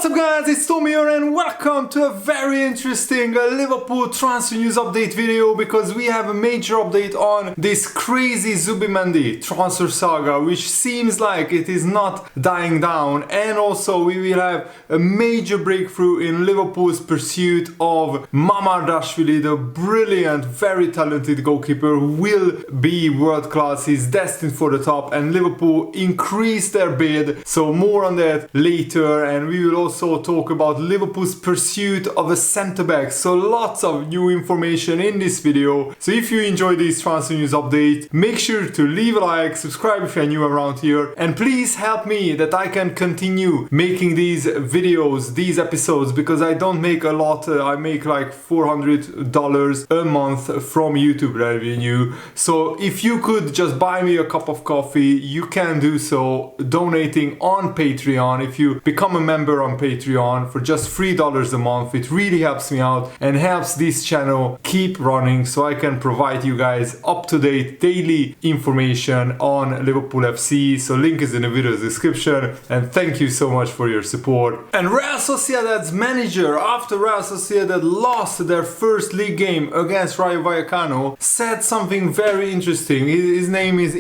What's up guys, it's Tommy here and welcome to a very interesting Liverpool transfer news update video, because we have a major update on this crazy Zubimendi transfer saga, which seems like it is not dying down, and also we will have a major breakthrough in Liverpool's pursuit of Mamardashvili, the brilliant, very talented goalkeeper who will be world class. He's destined for the top and Liverpool increased their bid, so more on that later. And we will also talk about Liverpool's pursuit of a centre-back, so lots of new information in this video. So if you enjoy this transfer news update, make sure to leave a like, subscribe if you're new around here, and please help me that I can continue making these videos, these episodes, because I don't make a lot. I make like $400 a month from YouTube revenue. So if you could just buy me a cup of coffee, you can do so donating on Patreon. If you become a member on Patreon for just $3 a month, it really helps me out and helps this channel keep running, so I can provide you guys up-to-date daily information on Liverpool FC. So link is in the video description, and thank you so much for your support. And Real Sociedad's manager, after Real Sociedad lost their first league game against Rayo Vallecano, said something very interesting. His name is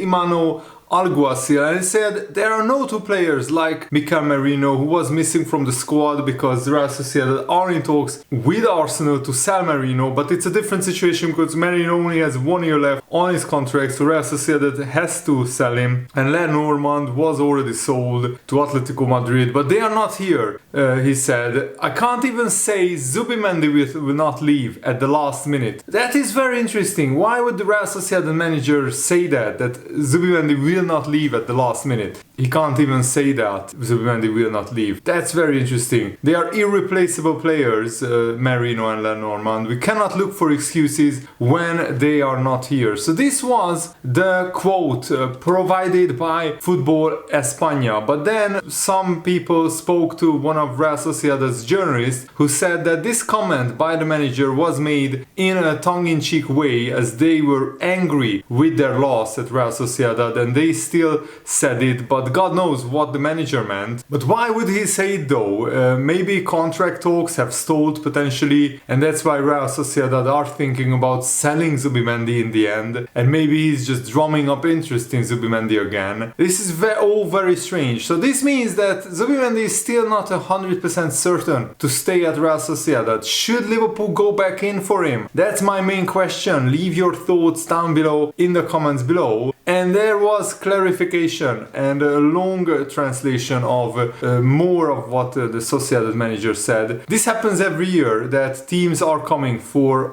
Alguacil, and he said there are no two players like Mikel Merino, who was missing from the squad because Real Sociedad are in talks with Arsenal to sell Merino, but it's a different situation because Merino only has 1 year left on his contract, so Real Sociedad has to sell him. And Lenormand was already sold to Atletico Madrid, but they are not here. He said, I can't even say Zubimendi will not leave at the last minute. That is very interesting. Why would the Real Sociedad manager say that Zubimendi will not leave at the last minute? He can't even say that Zubimendi will not leave. That's very interesting. They are irreplaceable players, Merino and Lenormand. We cannot look for excuses when they are not here. So this was the quote provided by Football España. But then some people spoke to one of Real Sociedad's journalists, who said that this comment by the manager was made in a tongue-in-cheek way, as they were angry with their loss at Real Sociedad, and they still said it, but God knows what the manager meant. But why would he say it though? Maybe contract talks have stalled potentially, and that's why Real Sociedad are thinking about selling Zubimendi in the end, and maybe he's just drumming up interest in Zubimendi again. This is all very strange. So this means that Zubimendi is still not 100% certain to stay at Real Sociedad. Should Liverpool go back in for him? That's my main question. Leave your thoughts down below in the comments below. And there was clarification and a long translation of more of what the Sociedad manager said. This happens every year, that teams are coming for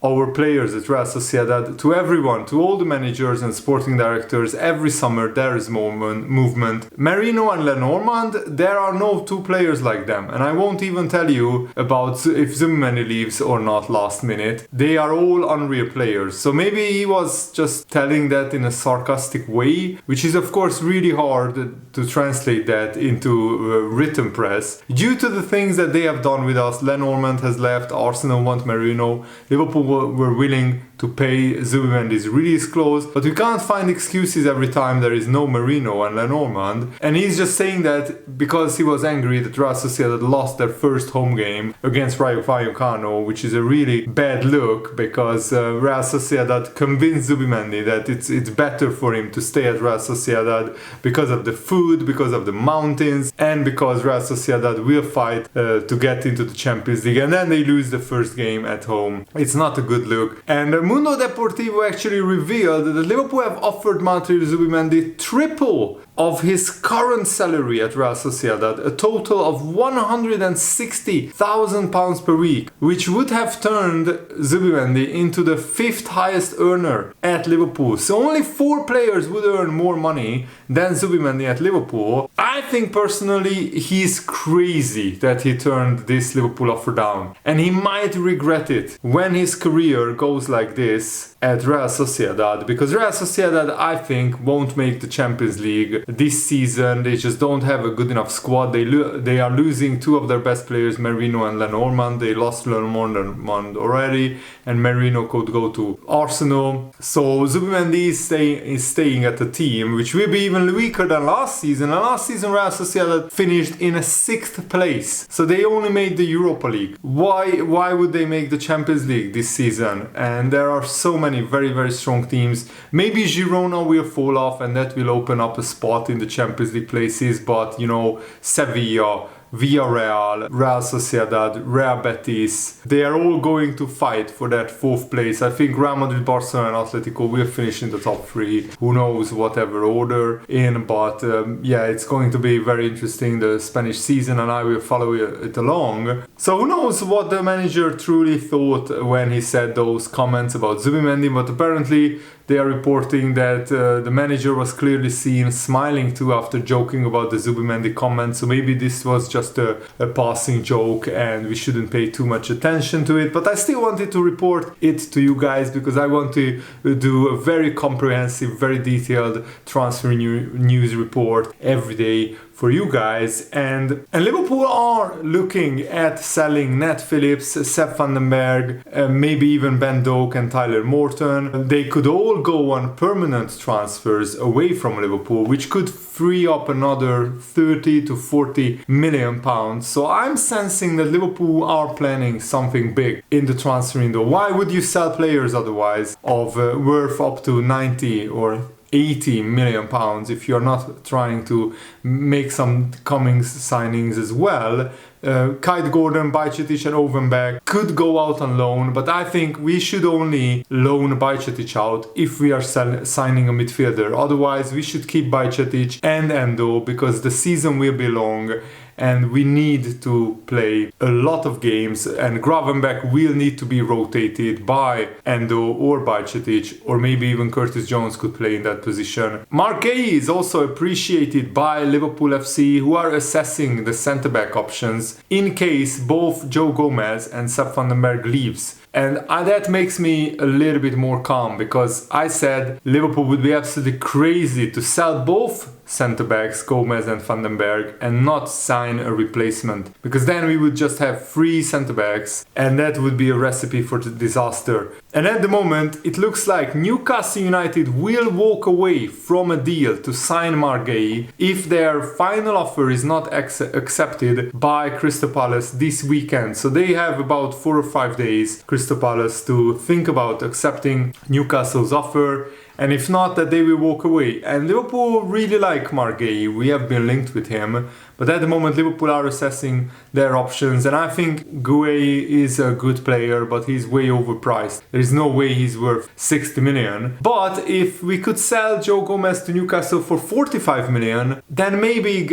our players at Real Sociedad, to everyone, to all the managers and sporting directors. Every summer there is movement. Merino and Lenormand, there are no two players like them, and I won't even tell you about if Zubimendi leaves or not last minute. They are all unreal players. So maybe he was just telling that in a sarcastic way, which is of course really hard to translate that into written press. Due to the things that they have done with us, Lenormand has left, Arsenal want Merino, Liverpool were willing to pay Zubimendi's release clause, but we can't find excuses every time there is no Merino and Lenormand. And he's just saying that because he was angry that Real Sociedad lost their first home game against Rayo Vallecano, which is a really bad look, because Real Sociedad convinced Zubimendi that it's better for him to stay at Real Sociedad because of the food, because of the mountains, and because Real Sociedad will fight to get into the Champions League, and then they lose the first game at home. It's not a good look. And Mundo Deportivo actually revealed that Liverpool have offered Matteo Zubimendi triple of his current salary at Real Sociedad, a total of £160,000 per week, which would have turned Zubimendi into the 5th highest earner at Liverpool. So only 4 players would earn more money than Zubimendi at Liverpool. I think personally he's crazy that he turned this Liverpool offer down, and he might regret it when his career goes like this at Real Sociedad, because Real Sociedad, I think, won't make the Champions League this season. They just don't have a good enough squad. They are losing two of their best players, Merino and Lenormand. They lost Lenormand already, and Merino could go to Arsenal. So Zubimendi is staying at the team, which will be even weaker than last season. And last season Real Sociedad finished in a 6th place. So they only made the Europa League. Why would they make the Champions League this season? And there are so many very, very strong teams. Maybe Girona will fall off and that will open up a spot in the Champions League places, but you know, Sevilla, Villarreal, Real Sociedad, Real Betis, they are all going to fight for that 4th place. I think Real Madrid, Barcelona and Atletico will finish in the top 3. Who knows whatever order in, but yeah, it's going to be very interesting, the Spanish season, and I will follow it along. So who knows what the manager truly thought when he said those comments about Zubimendi, but apparently they are reporting that the manager was clearly seen smiling too after joking about the Zubimendi comments. So maybe this was just a passing joke and we shouldn't pay too much attention to it. But I still wanted to report it to you guys because I want to do a very comprehensive, very detailed transfer news report every day for you guys. And Liverpool are looking at selling Nat Phillips, Sepp van den Berg, maybe even Ben Doak and Tyler Morton. They could all go on permanent transfers away from Liverpool, which could free up another 30 to 40 million pounds. So I'm sensing that Liverpool are planning something big in the transfer window. Why would you sell players otherwise of worth up to 90 or 80 million pounds if you're not trying to make some coming signings as well? Kite Gordon, Bajcetic and Ovenbeck could go out on loan, but I think we should only loan Bajcetic out if we are signing a midfielder. Otherwise, we should keep Bajcetic and Endo because the season will be long and we need to play a lot of games, and Gravenberch will need to be rotated by Endo or Bajcetic, or maybe even Curtis Jones could play in that position. Mark Gay is also appreciated by Liverpool FC, who are assessing the centre-back options in case both Joe Gomez and Sepp van den Berg leaves. And that makes me a little bit more calm, because I said Liverpool would be absolutely crazy to sell both centre-backs, Gomez and Van den Berg, and not sign a replacement, because then we would just have 3 centre-backs and that would be a recipe for the disaster. And at the moment it looks like Newcastle United will walk away from a deal to sign Mark Gay if their final offer is not accepted by Crystal Palace this weekend. So they have about 4 or 5 days, Crystal Palace, to think about accepting Newcastle's offer. And if not, that they will walk away. And Liverpool really like Mark Gay. We have been linked with him. But at the moment, Liverpool are assessing their options. And I think Gueye is a good player, but he's way overpriced. There is no way he's worth 60 million. But if we could sell Joe Gomez to Newcastle for 45 million, then maybe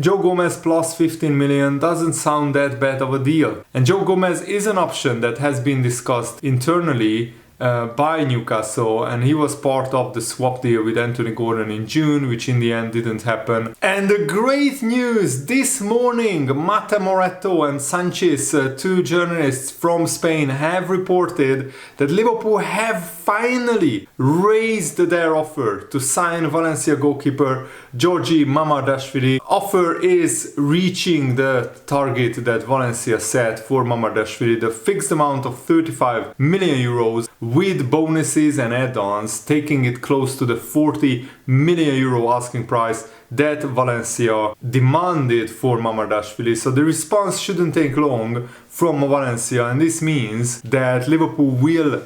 Joe Gomez plus 15 million doesn't sound that bad of a deal. And Joe Gomez is an option that has been discussed internally by Newcastle, and he was part of the swap deal with Anthony Gordon in June, which in the end didn't happen. And the great news this morning, Mate Moretto and Sanchez, 2 journalists from Spain, have reported that Liverpool have finally raised their offer to sign Valencia goalkeeper Georgi Mamardashvili. Offer is reaching the target that Valencia set for Mamardashvili, the fixed amount of 35 million euros with bonuses and add-ons, taking it close to the 40 million euro asking price that Valencia demanded for Mamardashvili. So the response shouldn't take long from Valencia, and this means that Liverpool will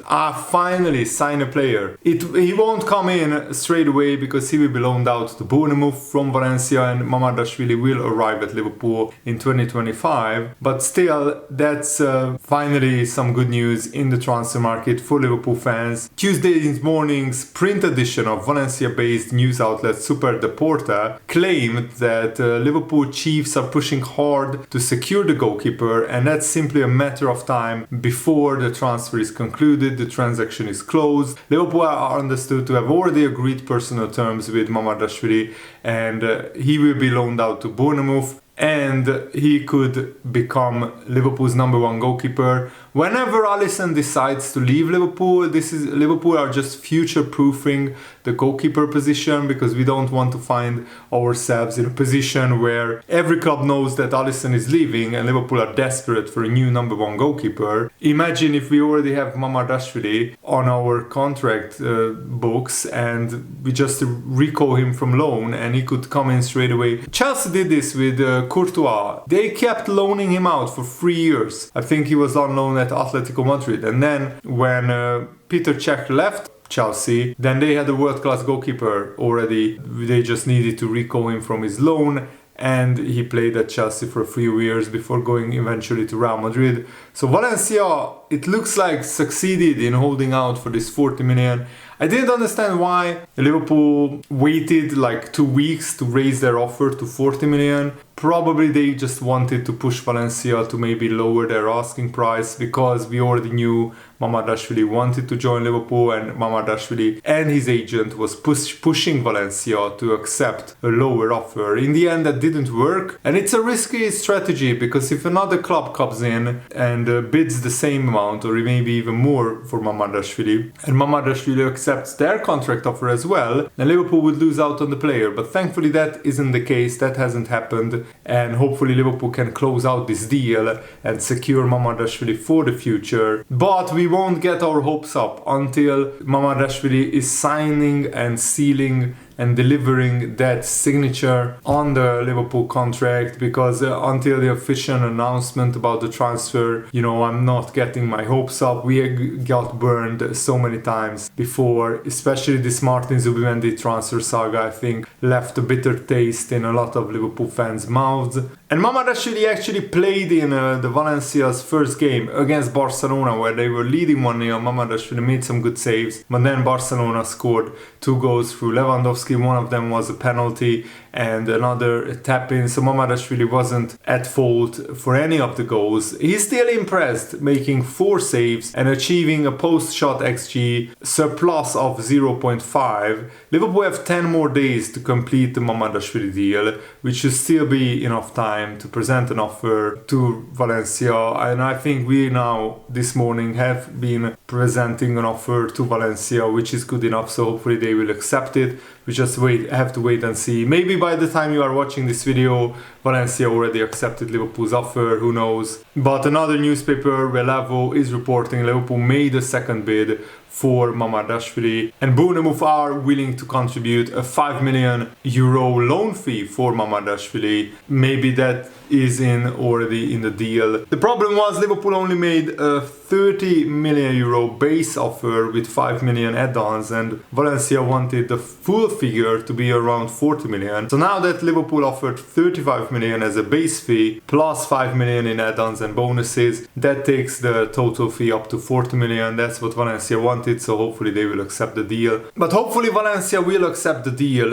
finally sign a player. He won't come in straight away because he will be loaned out to Bournemouth from Valencia, and Mamardashvili will arrive at Liverpool in 2025. But still, that's finally some good news in the transfer market for Liverpool fans. Tuesday morning's print edition of Valencia-based news outlet Super Deporte claimed that Liverpool chiefs are pushing hard to secure the goalkeeper, and that's simply a matter of time before the transfer is concluded, the transaction is closed. Liverpool are understood to have already agreed personal terms with Mamardashvili, and he will be loaned out to Bournemouth, and he could become Liverpool's #1 goalkeeper whenever Alisson decides to leave Liverpool, Liverpool are just future-proofing the goalkeeper position, because we don't want to find ourselves in a position where every club knows that Alisson is leaving and Liverpool are desperate for a new number one goalkeeper. Imagine if we already have Mamardashvili on our contract books and we just recall him from loan and he could come in straight away. Chelsea did this with Courtois. They kept loaning him out for 3 years. I think he was on loan at Atletico Madrid, and then when Peter Cech left Chelsea, then they had a world-class goalkeeper already. They just needed to recall him from his loan, and he played at Chelsea for a few years before going eventually to Real Madrid. So Valencia, it looks like, succeeded in holding out for this 40 million. I didn't understand why Liverpool waited like 2 weeks to raise their offer to 40 million. Probably they just wanted to push Valencia to maybe lower their asking price, because we already knew Mamardashvili wanted to join Liverpool, and Mamardashvili and his agent was pushing Valencia to accept a lower offer. In the end, that didn't work, and it's a risky strategy, because if another club comes in and bids the same amount or maybe even more for Mamardashvili, and Mamardashvili accepts their contract offer as well, then Liverpool would lose out on the player. But thankfully that isn't the case, that hasn't happened, and hopefully Liverpool can close out this deal and secure Mamardashvili for the future. But we won't get our hopes up until Mamardashvili is signing and sealing and delivering that signature on the Liverpool contract, because until the official announcement about the transfer, I'm not getting my hopes up. We got burned so many times before, especially this Martin Zubimendi transfer saga, I think, left a bitter taste in a lot of Liverpool fans' mouths. And Mamardashvili actually played in the Valencia's first game against Barcelona, where they were leading 1-0. Mamardashvili made some good saves, but then Barcelona scored 2 goals through Lewandowski. One of them was a penalty and another tap-in, so Mamardashvili wasn't at fault for any of the goals. He's still impressed, making 4 saves and achieving a post-shot XG surplus of 0.5. Liverpool have 10 more days to complete the Mamardashvili deal, which should still be enough time to present an offer to Valencia. And I think we now, this morning, have been presenting an offer to Valencia, which is good enough, so hopefully they will accept it. We just have to wait and see. Maybe by the time you are watching this video, Valencia already accepted Liverpool's offer, who knows. But another newspaper, Relevo, is reporting Liverpool made a second bid for Mamardashvili, and Bournemouth are willing to contribute a €5 million loan fee for Mamardashvili. Maybe that is already in the deal. The problem was Liverpool only made a €30 million base offer with 5 million add-ons, and Valencia wanted the full figure to be around 40 million. So now that Liverpool offered 35 million as a base fee plus 5 million in add-ons and bonuses, that takes the total fee up to 40 million. That's what Valencia wanted, so hopefully they will accept the deal. But hopefully Valencia will accept the deal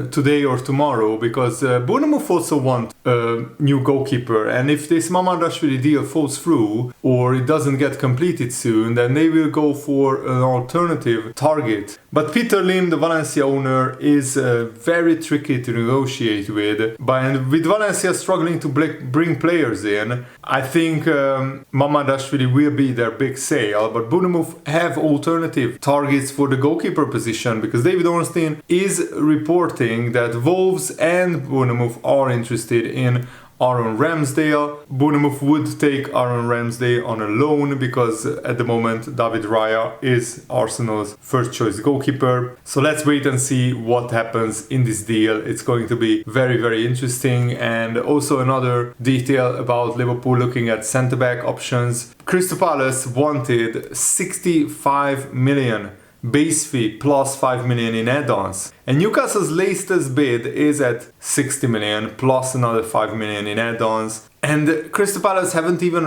today or tomorrow, because Bournemouth also want a new goalkeeper, and if this Mamardashvili deal falls through or it doesn't get completed soon, then they will go for an alternative target. But Peter Lim, the Valencia owner, is very tricky to negotiate with. And with Valencia struggling to bring players in, I think Mamardashvili will be their big sale. But Bournemouth have alternative targets for the goalkeeper position, because David Ornstein is reporting that Wolves and Bournemouth are interested in Aaron Ramsdale. Bournemouth would take Aaron Ramsdale on a loan, because at the moment David Raya is Arsenal's first choice goalkeeper. So let's wait and see what happens in this deal. It's going to be very, very interesting. And also another detail about Liverpool looking at centre-back options. Crystal Palace wanted 65 million base fee plus 5 million in add-ons, and Newcastle's latest bid is at 60 million plus another 5 million in add-ons, and Crystal Palace haven't even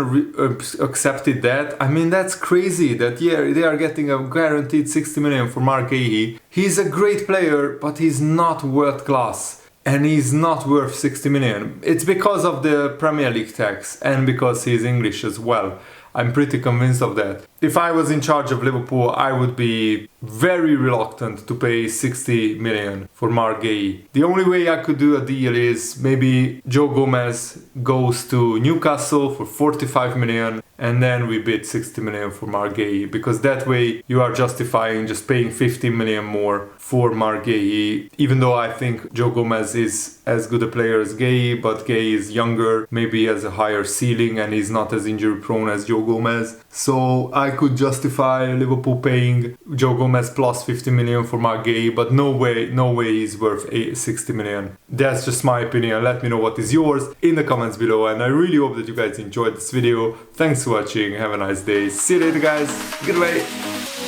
accepted that. I mean, that's crazy that they are getting a guaranteed 60 million for Mark Gahey. He's a great player, but he's not world class, and he's not worth 60 million. It's because of the Premier League tax and because he's English as well. I'm pretty convinced of that. if I was in charge of Liverpool, I would be very reluctant to pay 60 million for Marc Guéhi. The only way I could do a deal is maybe Joe Gomez goes to Newcastle for 45 million and then we bid 60 million for Marc Guéhi, because that way you are justifying just paying 15 million more for Marc Guéhi, even though I think Joe Gomez is as good a player as Guéhi, but Guéhi is younger, maybe has a higher ceiling and he's not as injury prone as Joe Gomez. So I could justify Liverpool paying Joe Gomez plus 50 million for Marc Guéhi, but no way he's worth 60 million. That's just my opinion. Let me know what is yours in the comments below, and I really hope that you guys enjoyed this video. Thanks for watching, have a nice day, see you later guys, goodbye.